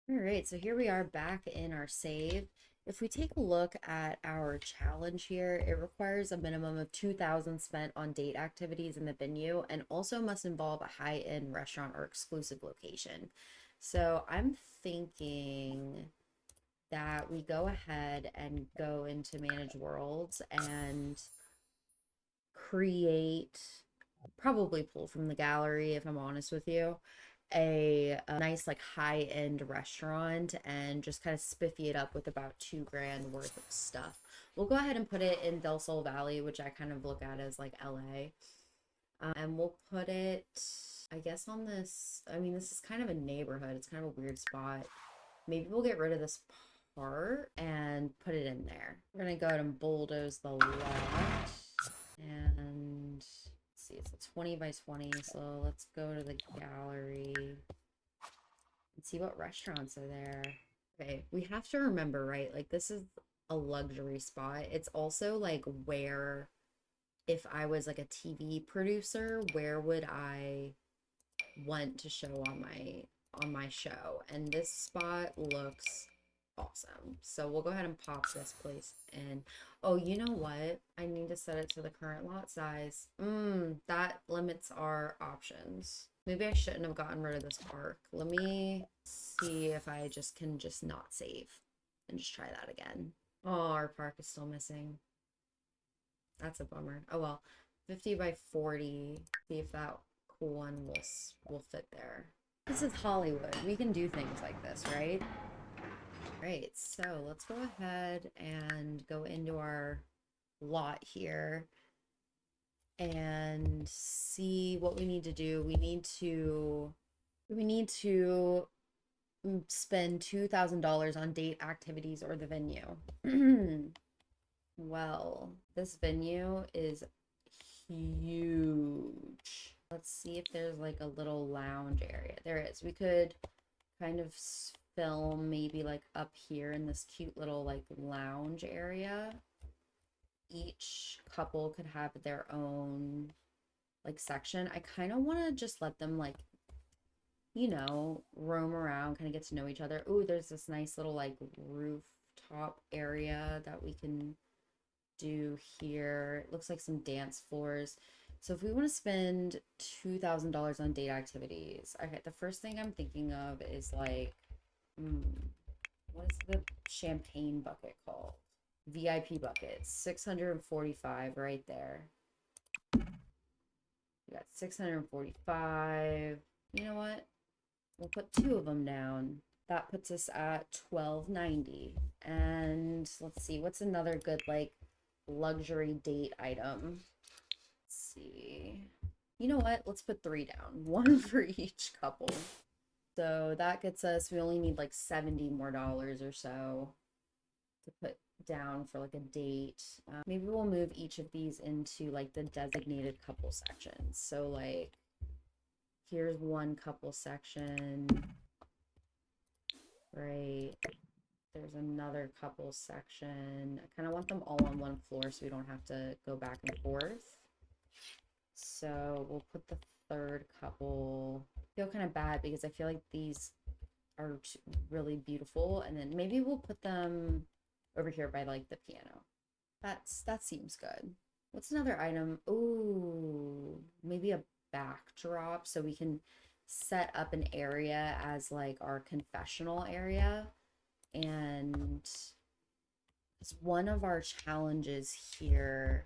All right, so here we are back in our save. If we take a look at our challenge here, it requires a minimum of 2,000 spent on date activities in the venue and also must involve a high-end restaurant or exclusive location. So I'm thinking that we go ahead and go into Manage Worlds and create, probably pull from the gallery if I'm honest with you, a nice like high-end restaurant and just kind of spiffy it up with about 2 grand worth of stuff. We'll go ahead and put it in Del Sol Valley, which I kind of look at as like LA. And we'll put it, I guess, on this. I mean, this is kind of a neighborhood. It's kind of a weird spot. Maybe we'll get rid of this part and put it in there. We're gonna go ahead and bulldoze the lot. And let's see, it's a 20 by 20. So let's go to the gallery and see what restaurants are there. Okay, we have to remember, right? Like, this is a luxury spot. It's also like where, if I was like a TV producer, where would I want to show on my show? And this spot looks awesome. So we'll go ahead and pop this place in. Oh, you know what? I need to set it to the current lot size. That limits our options. Maybe I shouldn't have gotten rid of this park. Let me see if I just can just not save and just try that again. Oh, our park is still missing. That's a bummer. Oh well. 50 by 40. See if that cool one will fit there. This is Hollywood. We can do things like this, right? Right, so let's go ahead and go into our lot here and see what we need to do. We need to spend $2,000 on date activities or the venue. Well, this venue is huge. Let's see if there's like a little lounge area. There is. We could kind of film maybe like up here in this cute little like lounge area. Each couple could have their own like section. I kind of want to just let them like, roam around, kind of get to know each other. Ooh, there's this nice little like rooftop area that we can do here. It looks like some dance floors. So if we want to spend $2,000 on date activities, okay, the first thing I'm thinking of is like, what is the champagne bucket called? VIP buckets, 645 right there. We got 645. You know what? We'll put 2 of them down. That puts us at 1290. And let's see, what's another good like luxury date item? Let's see. You know what? Let's put 3 down. One for each couple. So that gets us, we only need like $70 more or so to put down for like a date. Maybe we'll move each of these into like the designated couple sections. So like, here's one couple section, right? There's another couple section. I kind of want them all on one floor so we don't have to go back and forth. So we'll put the third couple. I feel kind of bad because I feel like these are really beautiful, and then maybe we'll put them over here by like the piano. That seems good. What's another item? Ooh, maybe a backdrop so we can set up an area as like our confessional area. And it's one of our challenges here.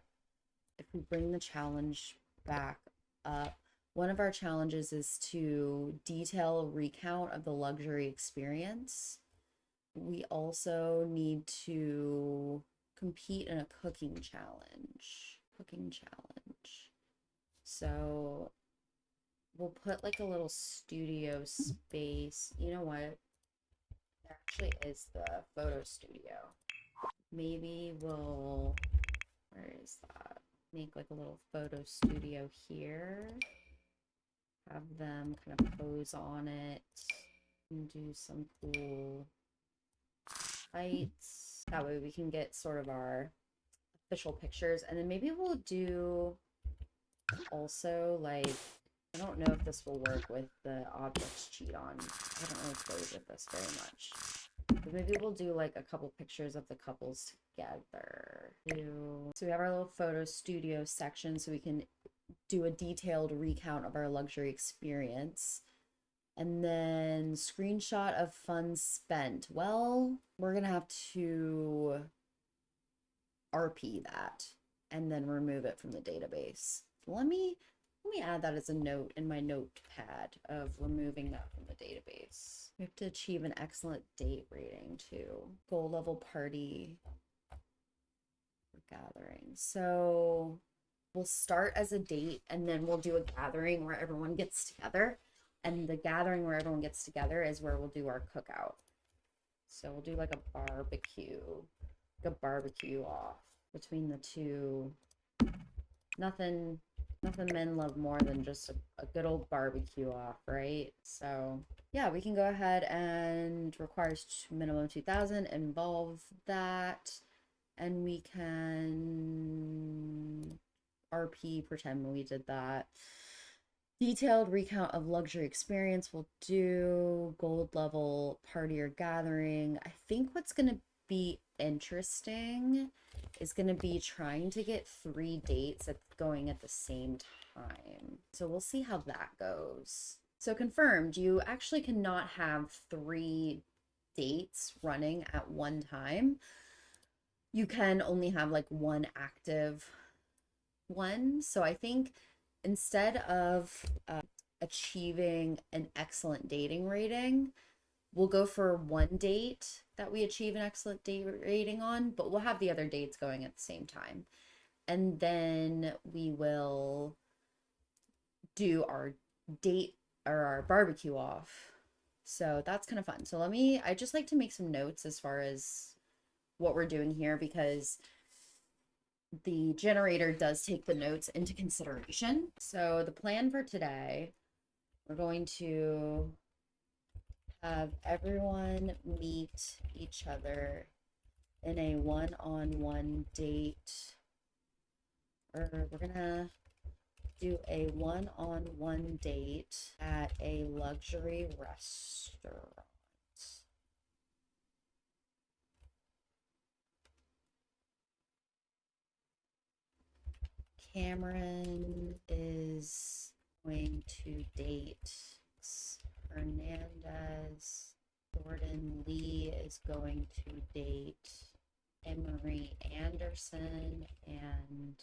If we bring the challenge back up, one of our challenges is to detail a recount of the luxury experience. We also need to compete in a cooking challenge. So we'll put like a little studio space. You know what? There actually is the photo studio. Maybe we'll, where is that? Make like a little photo studio here. Have them kind of pose on it and do some cool fights. That way we can get sort of our official pictures. And then maybe we'll do also like I don't know if this will work with the objects cheat on. I haven't really played with this very much. But maybe we'll do like a couple pictures of the couples together. So we have our little photo studio section so we can do a detailed recount of our luxury experience. And then screenshot of funds spent. Well, we're gonna have to RP that and then remove it from the database. Let me add that as a note in my notepad of removing that from the database. We have to achieve an excellent date rating too. Goal level party gathering. So we'll start as a date and then we'll do a gathering where everyone gets together. And the gathering where everyone gets together is where we'll do our cookout. So we'll do like a barbecue off between the two. Nothing men love more than just a good old barbecue off, right? So yeah, we can go ahead and requires minimum 2,000, involve that, and we can RP pretend we did that. Detailed recount of luxury experience we'll do. Gold level party or gathering. I think what's going to be interesting is going to be trying to get 3 dates going at the same time. So we'll see how that goes. So confirmed, you actually cannot have 3 dates running at one time. You can only have like one active one. So I think instead of achieving an excellent dating rating, we'll go for one date that we achieve an excellent date rating on, but we'll have the other dates going at the same time. And then we will do our date or our barbecue off. So that's kind of fun. So I just like to make some notes as far as what we're doing here because the generator does take the notes into consideration. So the plan for today, we're going to have everyone meet each other in a one-on-one date, or we're gonna do a one-on-one date at a luxury restaurant. Cameron is going to date Hernandez. Jordan Lee is going to date Emery Anderson and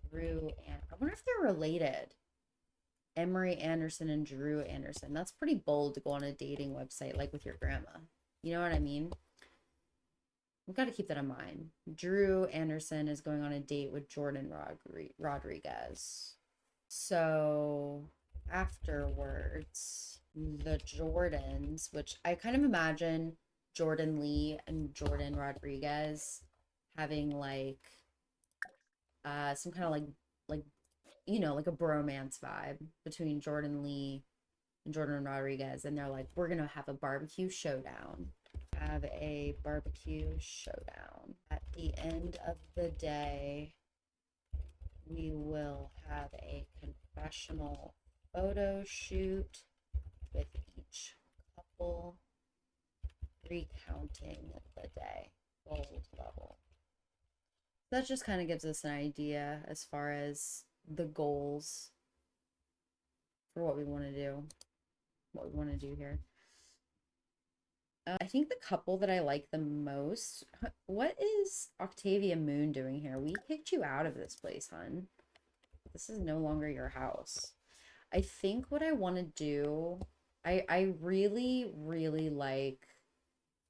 Drew. And I wonder if they're related. Emery Anderson and Drew Anderson. That's pretty bold to go on a dating website like with your grandma. You know what I mean? We've got to keep that in mind. Drew Anderson is going on a date with Jordan Rodriguez. So afterwards, the Jordans, which I kind of imagine Jordan Lee and Jordan Rodriguez having like some kind of like you know, like a bromance vibe between Jordan Lee and Jordan Rodriguez, and they're like, we're gonna have a barbecue showdown. Have a barbecue showdown. At the end of the day, we will have a confessional photo shoot with each couple recounting the day. Gold level. That just kind of gives us an idea as far as the goals for what we want to do here. I think the couple that I like the most, what is Octavia Moon doing here? We kicked you out of this place, hun. This is no longer your house. I think what I want to do, I really, really like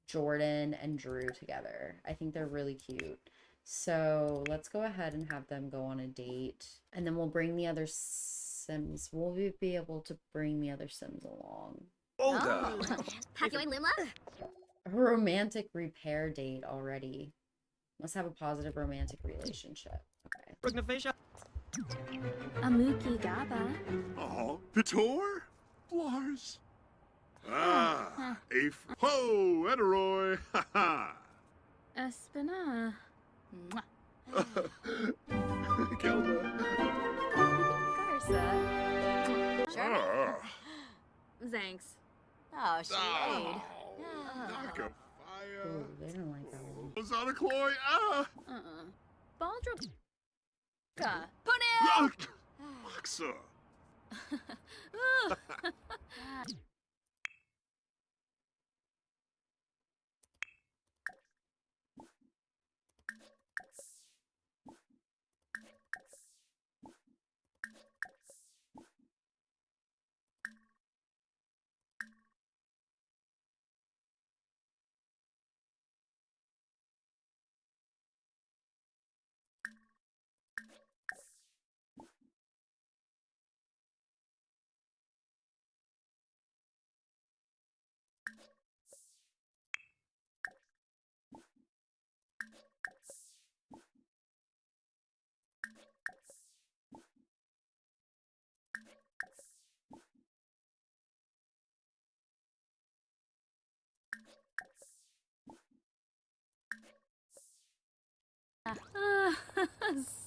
Jordan and Drew together. I think they're really cute. So let's go ahead and have them go on a date. And then we'll bring the other Sims. Will we be able to bring the other Sims along? Olga! A romantic repair date already. Let's have a positive romantic relationship. Okay. Amuki Gaba. Oh, Vitor? Lars? Ah, Afe. Ho, Ederoy! Ha ha! Espina. Kelda. Garza. Ah. Thanks. Oh, she laid. Knock a Ooh, fire. they don't like that one. Was on a Chloe. Ah. Baldra. Ah. Boxer.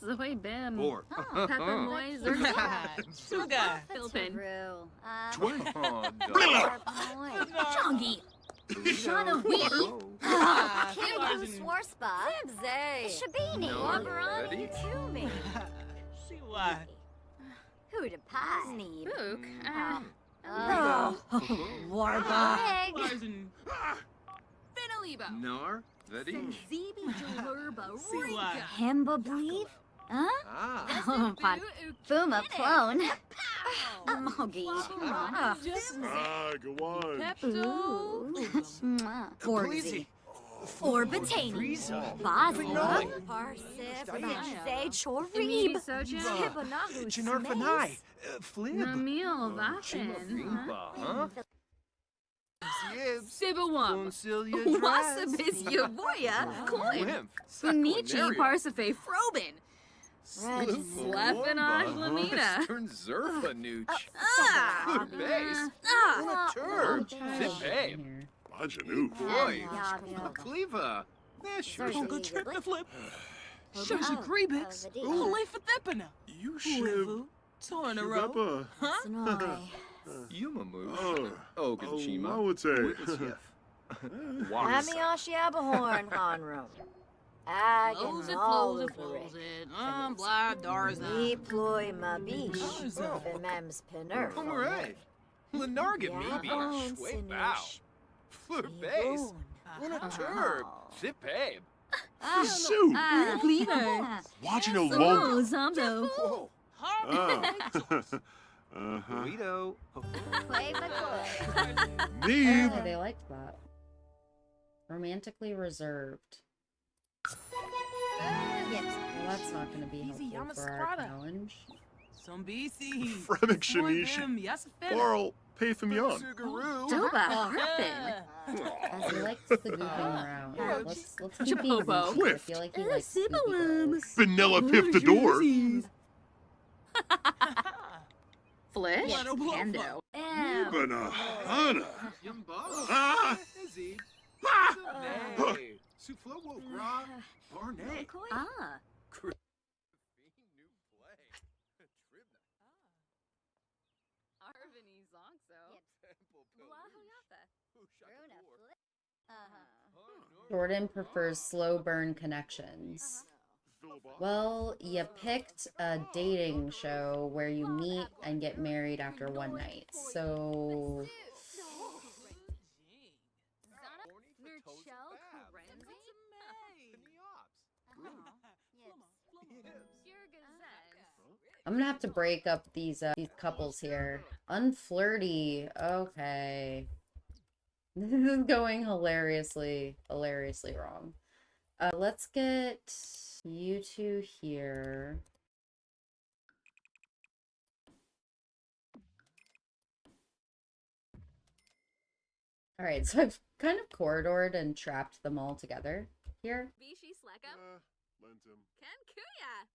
Soy bim. Four. Pepper Moy Sugar. Philpin. True. Twin. Chongi. Shana Wee. Kiku Swarspa. Zibze. Shabini. No, Wabarani. ready? Tumi. Siwa. Huda Pie. Sneeb. Book. Oh. Warba. Egg. Larsen. Finaliba. Nar, ready? Zibi Jalurba. Siwa. Himba Bleeve. Huh? Ah. Oh, Fuma Plone. Mogi. Ah, go on. Ooh. Borgsy. Or Orbitaney. Frieza. Basla. Parsif. Zay Chorib. Hibanahu. Janarf and I. Flib. Namil Vaffin. Huh? Sibawum. Concilia Wasabis Yavoya. Coin. Lymph. Funichi Parsafe Frobin. Slefinage Lamina. Turn Zerfa Nooch. Ah. Good base. Ah. Turb. Try Zip to babe. here. Majanu. Boy. Yeah. Cleva. Sure. Sorry. Uncle Trip the Flip. Oh, Shosha Grebix. Ooh. Olay Fatepana. You should. Tornaro. Shubeppa. Huh? Sonoy. Yumamu. Ogunchima. Mawate. Amiyashi Abahorn, Hanro. Close it, Agan close it, close it. Blah, Darza. Deploy Mabish. Darza. Bemems Pinner. Pomeray. Lenarga maybe. Shway bow. Fleur base. Una turb. Zip babe. Soup. Cleaver. Watching a long. Zamzo. Whoa. Ah. Uh-huh. Guido. Neeb. Oh, they liked that. Romantically reserved. Yes. Well, that's not going to be Easy, helpful I'm a for our squatter. challenge. Some BC. Fremic Shanishi. Yes, Barl. Patham Yon. Sugaroo. Doba. Harfin. As he likes the goofing around. Let's keep being Chapopo. goofy. I feel like he likes goofy girls. Vanilla Pip the door. Flish. Yes. Kendo. Banahana. Yumbala. Ah. Izzy. Ah. Nay. Suflo Gra. Barnay. Ah. New play. Tribna. Arvini Zonzo. Jordan prefers slow burn connections. Well, you picked a dating show where you meet and get married after one night. So, I'm gonna have to break up these couples here. Unflirty. Okay. This is going hilariously wrong. Let's get you two here. All right, so I've kind of corridored and trapped them all together here. Bishi Sleka. Lent him. Ken Kuya.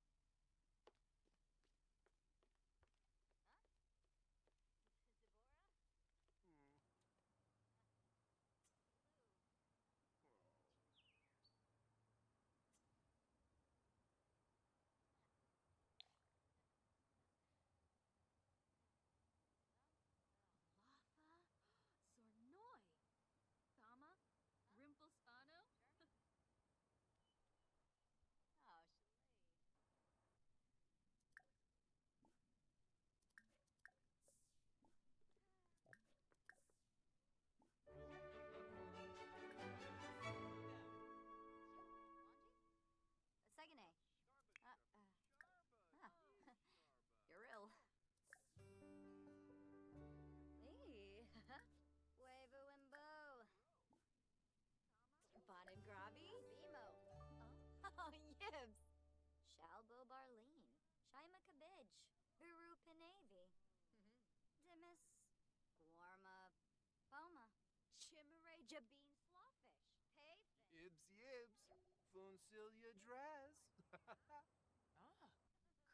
Ibs yibs. Funcilia dress.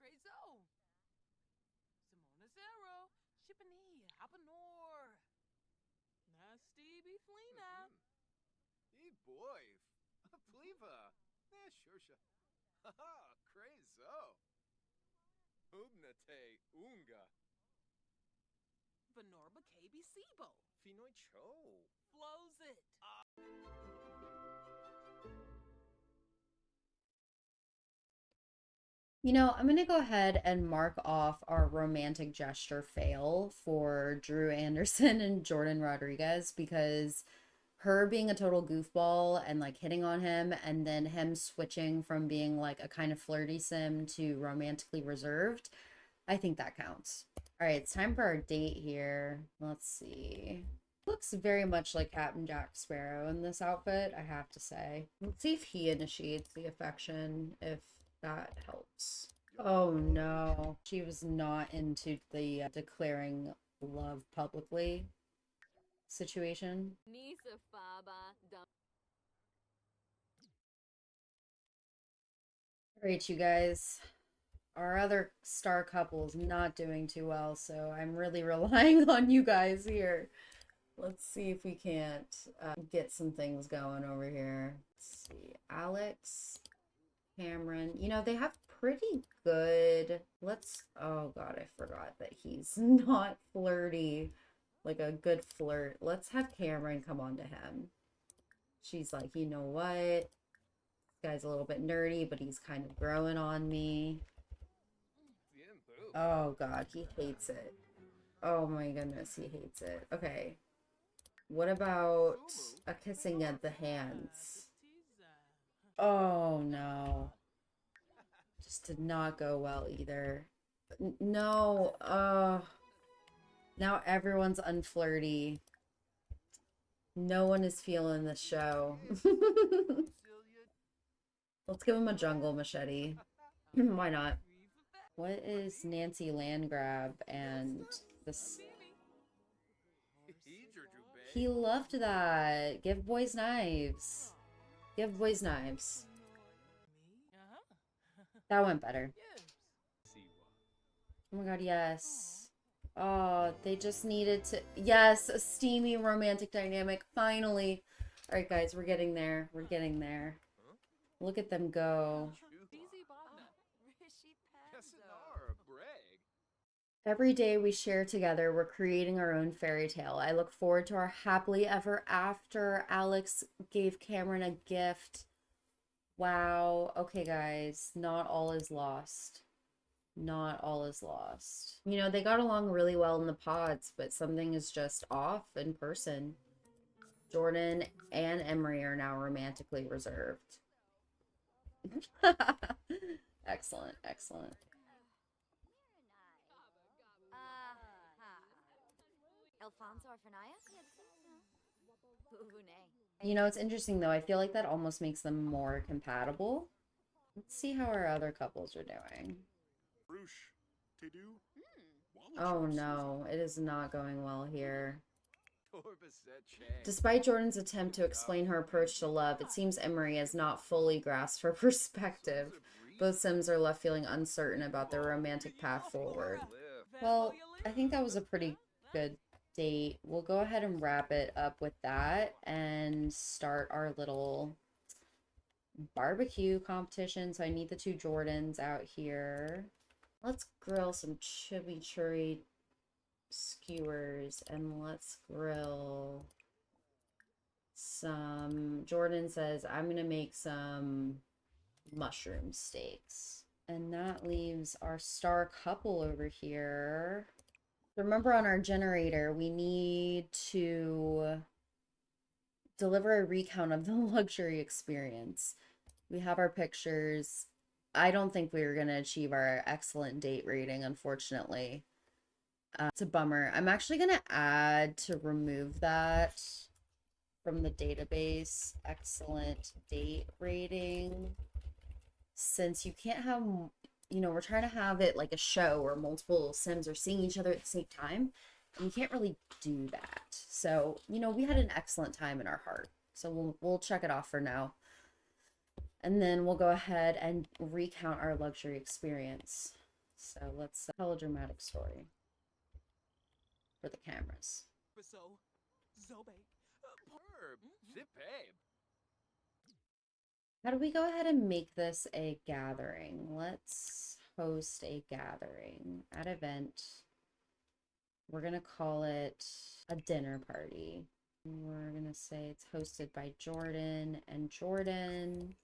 Crazo. Simona Zero. Shippany. Hoppanor. Nasty Beeflina. E boy. Pleva. Ne shursha. Haha, crazo. Ubnate unga. Venorba KB Sibo. Finoi cho. Flows it. You know, I'm gonna go ahead and mark off our romantic gesture fail for Drew Anderson and Jordan Rodriguez because her being a total goofball and like hitting on him and then him switching from being like a kind of flirty sim to romantically reserved, I think that counts. All right, it's time for our date here. Let's see. Looks very much like Captain Jack Sparrow in this outfit, I have to say. Let's see if he initiates the affection, if that helps. Oh no, she was not into the declaring love publicly situation. Nisa Faba. All right, you guys. Our other star couple is not doing too well, so I'm really relying on you guys here. Let's see if we can't get some things going over here. Let's see. Alex, Cameron. You know, they have pretty good... Oh, God, I forgot that he's not flirty. Like a good flirt. Let's have Cameron come on to him. She's like, you know what? This guy's a little bit nerdy, but he's kind of growing on me. Oh, God, he hates it. Oh, my goodness, he hates it. Okay. What about a kissing at the hands? Oh, no. Just did not go well either. No, now everyone's unflirty. No one is feeling the show. Let's give him a jungle machete. Why not? What is Nancy Landgrab and this? He loved that. Give boys knives. Give boys knives. That went better. Oh my god, yes. Oh, they just needed to... Yes, a steamy romantic dynamic. Finally. Alright, guys, we're getting there. We're getting there. Look at them go. Every day we share together, we're creating our own fairy tale. I look forward to our happily ever after. Alex gave Cameron a gift. Wow. Okay, guys. Not all is lost. Not all is lost. You know, they got along really well in the pods, but something is just off in person. Jordan and Emery are now romantically reserved. Excellent, excellent. You know, it's interesting though. I feel like that almost makes them more compatible. Let's see how our other couples are doing. Oh no, it is not going well here. Despite Jordan's attempt to explain her approach to love, it seems Emery has not fully grasped her perspective. Both Sims are left feeling uncertain about their romantic path forward. Well, I think that was a pretty good date. We'll go ahead and wrap it up with that and start our little barbecue competition. So I need the two Jordans out here. Let's grill some chimichurri skewers and let's grill some... Jordan says I'm gonna make some mushroom steaks. And that leaves our star couple over here. Remember, on our generator, we need to deliver a recount of the luxury experience. We have our pictures. I don't think we were going to achieve our excellent date rating, unfortunately. It's a bummer. I'm actually going to add to remove that from the database. Excellent date rating. Since you can't have... You know, we're trying to have it like a show where multiple Sims are seeing each other at the same time. And you can't really do that. So, you know, we had an excellent time in our heart. So we'll check it off for now. And then we'll go ahead and recount our luxury experience. So let's tell a dramatic story for the cameras. So, Zobe. Herb. Zip babe. How do we go ahead and make this a gathering? Let's host a gathering at event. We're going to call it a dinner party. We're going to say it's hosted by Jordan and Jordan.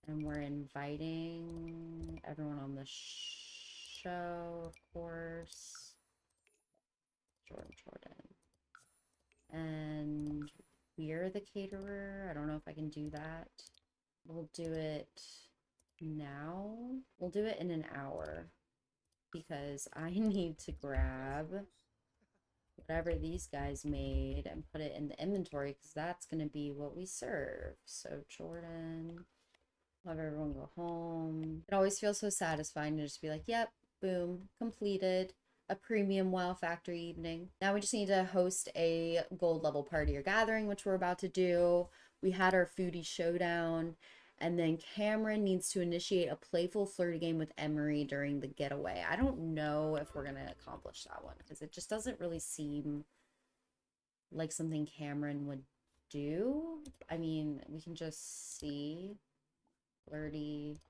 And we're inviting everyone on the show, of course. Jordan. And we're the caterer. I don't know if I can do that. We'll do it now. We'll do it in an hour because I need to grab whatever these guys made and put it in the inventory because that's going to be what we serve. So Jordan, have everyone go home. It always feels so satisfying to just be like, yep, boom, completed. A premium wow factory evening. Now we just need to host a gold level party or gathering, which we're about to do. We had our foodie showdown, and then Cameron needs to initiate a playful flirty game with Emery during the getaway. I don't know if we're gonna accomplish that one because it just doesn't really seem like something Cameron would do. I mean, we can just see flirty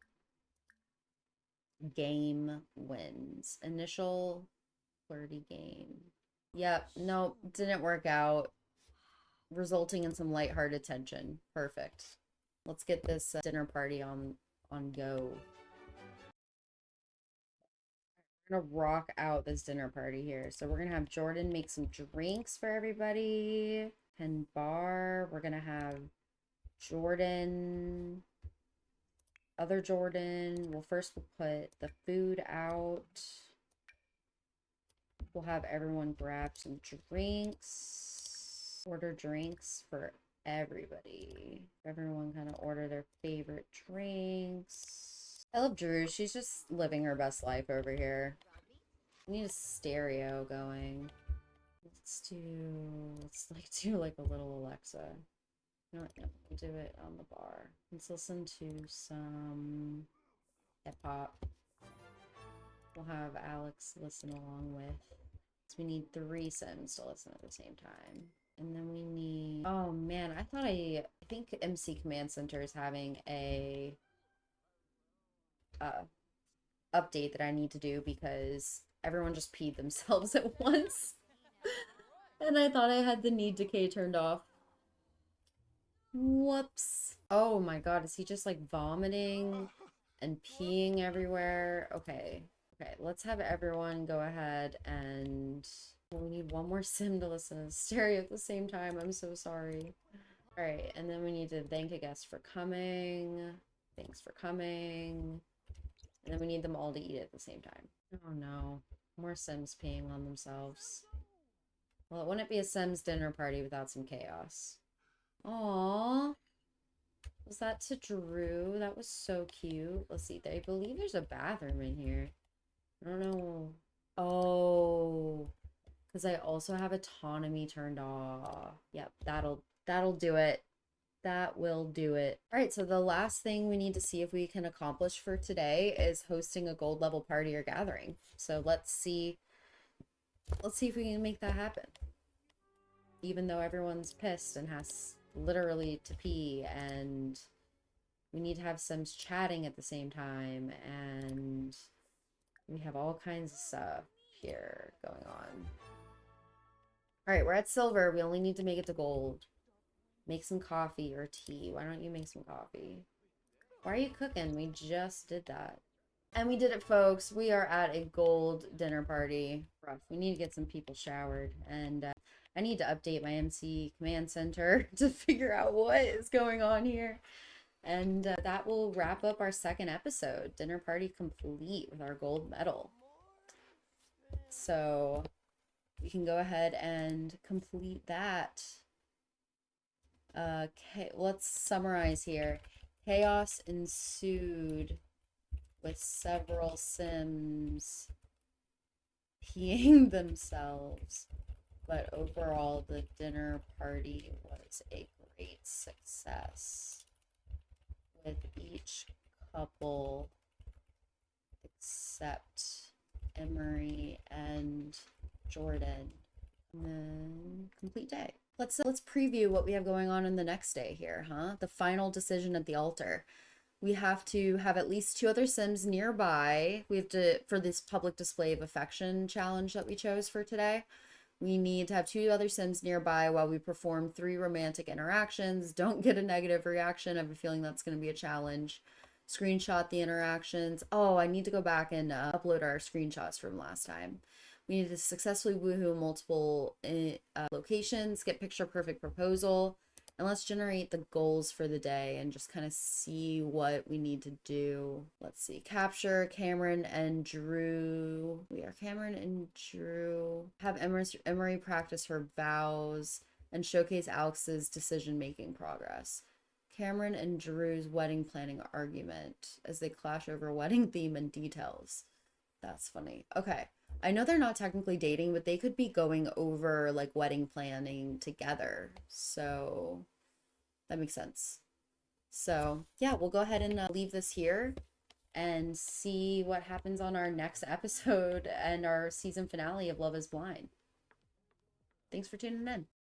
game wins. Initial flirty game. Yep, nope, didn't work out, resulting in some lighthearted tension. Perfect. Let's get this dinner party on go. We're gonna rock out this dinner party here. So we're gonna have Jordan make some drinks for everybody. And bar. We're gonna have Jordan, other Jordan. Well, first we'll put the food out. We'll have everyone grab some drinks. Order drinks for everybody. Everyone kind of order their favorite drinks. I love Drew. She's just living her best life over here. We need a stereo going. Let's do like a little Alexa. No, we'll do it on the bar. Let's listen to some hip hop. We'll have Alex listen along with. So we need 3 Sims to listen at the same time. And then we need, oh man, I think MC Command Center is having a update that I need to do because everyone just peed themselves at once. And I thought I had the need decay turned off. Whoops. Oh my god, is he just like vomiting and peeing everywhere? Okay. Okay, let's have everyone go ahead and we need one more sim to listen to the stereo at the same time. I'm so sorry. All right, and then we need to thank a guest for coming. Thanks for coming. And then we need them all to eat at the same time. Oh no, more sims peeing on themselves. Well, it wouldn't be a sims dinner party without some chaos. Aww. Was that to Drew? That was so cute. Let's see. I believe there's a bathroom in here. I don't know. Oh, because I also have autonomy turned off. Yep, that'll do it. That will do it. All right, so the last thing we need to see if we can accomplish for today is hosting a gold level party or gathering. So let's see if we can make that happen. Even though everyone's pissed and has literally to pee, and we need to have Sims chatting at the same time, and we have all kinds of stuff here going on. All right, we're at silver. We only need to make it to gold. Make some coffee or tea. Why don't you make some coffee? Why are you cooking? We just did that. And we did it, folks. We are at a gold dinner party. Rough. We need to get some people showered. And I need to update my MC Command Center to figure out what is going on here. And that will wrap up our second episode. Dinner party complete with our gold medal. So we can go ahead and complete that. Okay, let's summarize here. Chaos ensued with several Sims peeing themselves. But overall, the dinner party was a great success, with each couple except Emery and Jordan. And then complete day. Let's preview what we have going on in the next day here, huh? The final decision at the altar. We have to have at least 2 other Sims nearby. We have to, for this public display of affection challenge that we chose for today, we need to have 2 other Sims nearby while we perform 3 romantic interactions. Don't get a negative reaction. I have a feeling that's going to be a challenge. Screenshot the interactions. Oh, I need to go back and upload our screenshots from last time. We need to successfully woohoo multiple locations, get picture perfect proposal, and let's generate the goals for the day and just kind of see what we need to do. Let's see. Capture Cameron and Drew. We are Cameron and Drew. Have Emery practice her vows and showcase Alex's decision-making progress. Cameron and Drew's wedding planning argument as they clash over wedding theme and details. That's funny. Okay. I know they're not technically dating, but they could be going over like wedding planning together. So that makes sense. So yeah, we'll go ahead and leave this here and see what happens on our next episode and our season finale of Love is Blind. Thanks for tuning in.